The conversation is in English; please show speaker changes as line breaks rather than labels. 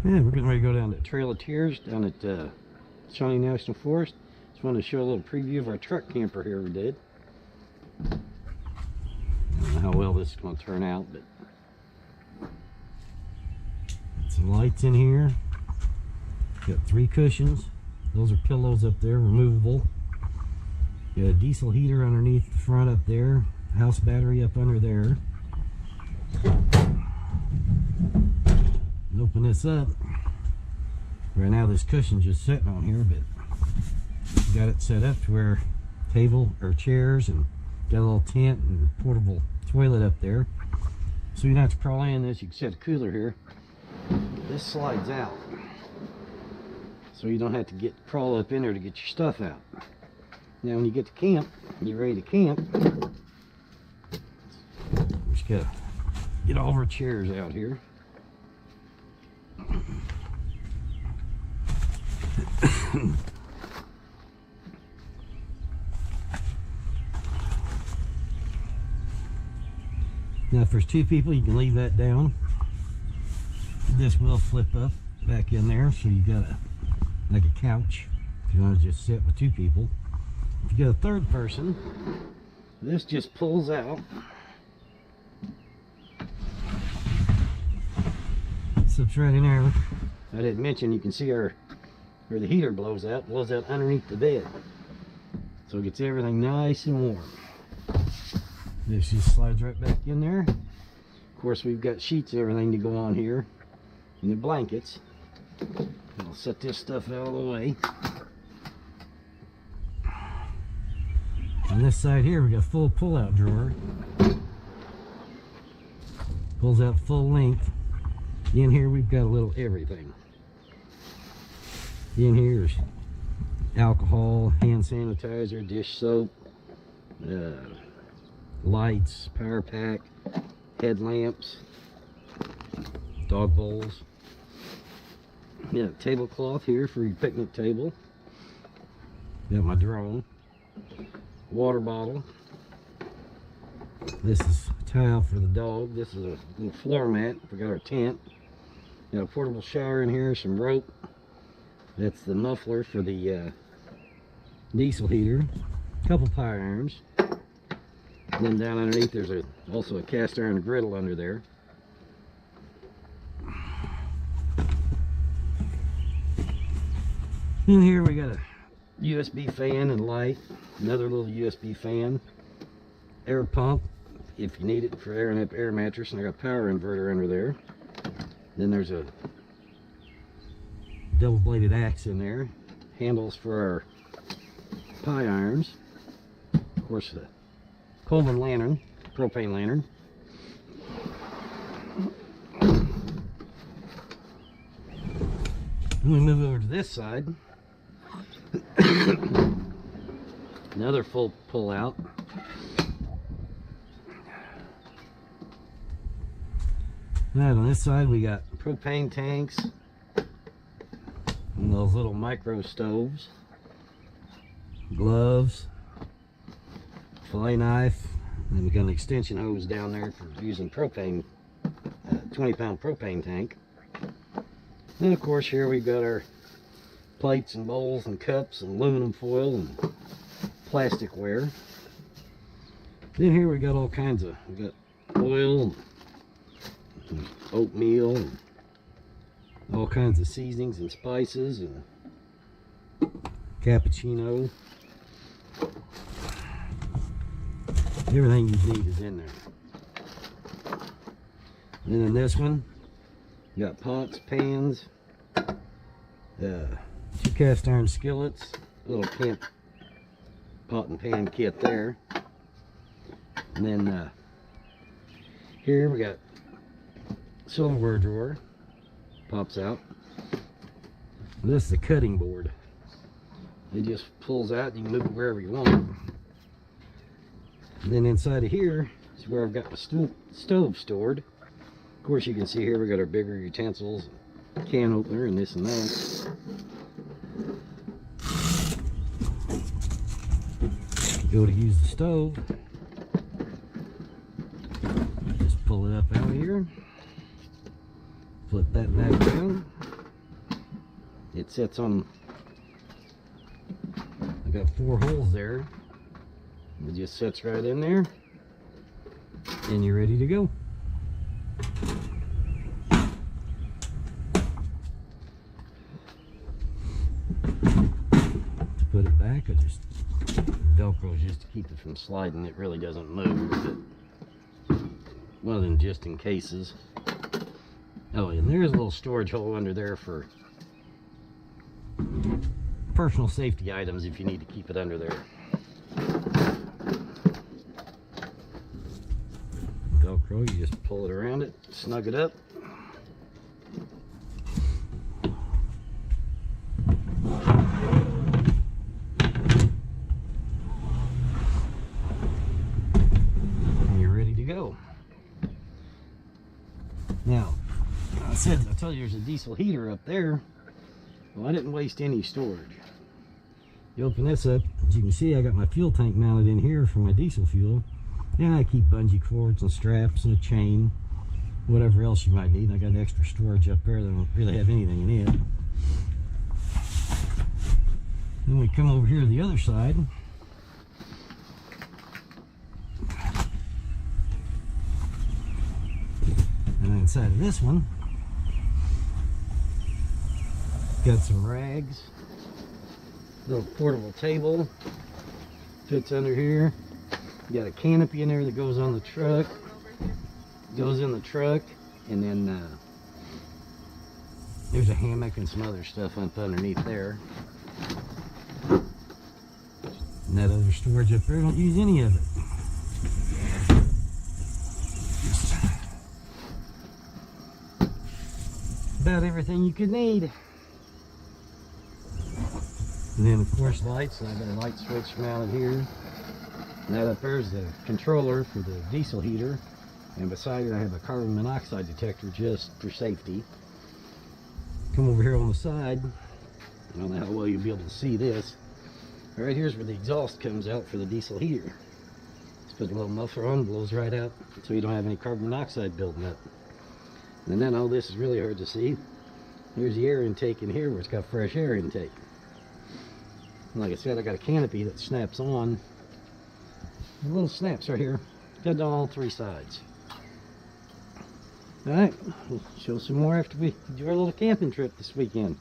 Yeah, we're getting ready to go down to Trail of Tears down at Shawnee National Forest. Just wanted to show a little preview of our truck camper here we did. I don't know how well this is going to turn out, but some lights in here. Got 3 cushions. Those are pillows up there, removable. Got a diesel heater underneath the front up there. House battery up under there. Open this up. Right now this cushion's just sitting on here, but got it set up to where table or chairs, and got a little tent and portable toilet up there. So you don't have to crawl in this. You can set a cooler here. This slides out, so you don't have to crawl up in there to get your stuff out. Now when you get to camp, you're ready to camp, we just gotta get all of our chairs out here. Now if there's 2 people, you can leave that down. This will flip up back in there, so you got like a couch if you want to just sit with 2 people. If you got a 3rd person, this just pulls out. Slips right in there. I didn't mention, you can see where the heater blows out underneath the bed, so it gets everything nice and warm. This just slides right back in there. Of course, we've got sheets and everything to go on here, and the blankets. I'll set this stuff out of the way. On this side here, we got a full pull-out drawer. Pulls out full length. In here, we've got a little everything. In here is alcohol, hand sanitizer, dish soap, lights, power pack, headlamps, dog bowls. Yeah, tablecloth here for your picnic table. Got my drone, water bottle. This is a towel for the dog. This is a little floor mat. We got our tent. Got a portable shower in here, some rope. That's the muffler for the diesel heater. A couple pie irons. And then down underneath there's also a cast iron griddle under there. In here we got a USB fan and light. Another little USB fan. Air pump if you need it for airing up air mattress. And I got a power inverter under there. Then there's a double-bladed axe in there. Handles for our pie irons. Of course, the Coleman lantern, propane lantern. When we move over to this side, another full pull-out. Right, on this side we got propane tanks and those little micro stoves, gloves, fillet knife, and we got an extension hose down there for using propane, 20-pound propane tank. And of course here we've got our plates and bowls and cups and aluminum foil and plasticware. Then here we got all kinds of, we got oil and oatmeal and all kinds of seasonings and spices and cappuccino. Everything you need is in there. And then in this one, you got pots, pans, 2 cast iron skillets, a little camp pot and pan kit there. And then here we got silverware drawer, pops out. This is a cutting board. It just pulls out and you can move it wherever you want. And then inside of here is where I've got my stove stored. Of course, you can see here we got our bigger utensils, can opener, and this and that. Go to use the stove. Just pull it up out of here. Flip that back down. It sits on, I got 4 holes there. It just sits right in there, and you're ready to go. To put it back, I just Velcro just to keep it from sliding. It really doesn't move, but well, then just in cases. Oh, and there's a little storage hole under there for personal safety items if you need to keep it under there. Velcro, you just pull it around it, snug it up. And you're ready to go. Now, I told you there's a diesel heater up there. Well, I didn't waste any storage. You open this up, as you can see, I got my fuel tank mounted in here for my diesel fuel. And I keep bungee cords and straps and a chain, whatever else you might need. I got extra storage up there that don't really have anything in it. Then we come over here to the other side. And inside of this one, got some rags, little portable table, fits under here. You got a canopy in there that goes on the truck, goes in the truck, and then there's a hammock and some other stuff up underneath there. And that other storage up there, don't use any of it. Just about everything you could need. And then of course lights, and I've got a light switch mounted here. And that up there is the controller for the diesel heater. And beside it I have a carbon monoxide detector just for safety. Come over here on the side. I don't know how well you'll be able to see this. Right here's where the exhaust comes out for the diesel heater. Just put a little muffler on, blows right out so you don't have any carbon monoxide building up. And then all this is really hard to see. Here's the air intake in here where it's got fresh air intake. And like I said, I got a canopy that snaps on. Little snaps right here. Got on all 3 sides. Alright, we'll show some more after we do our little camping trip this weekend.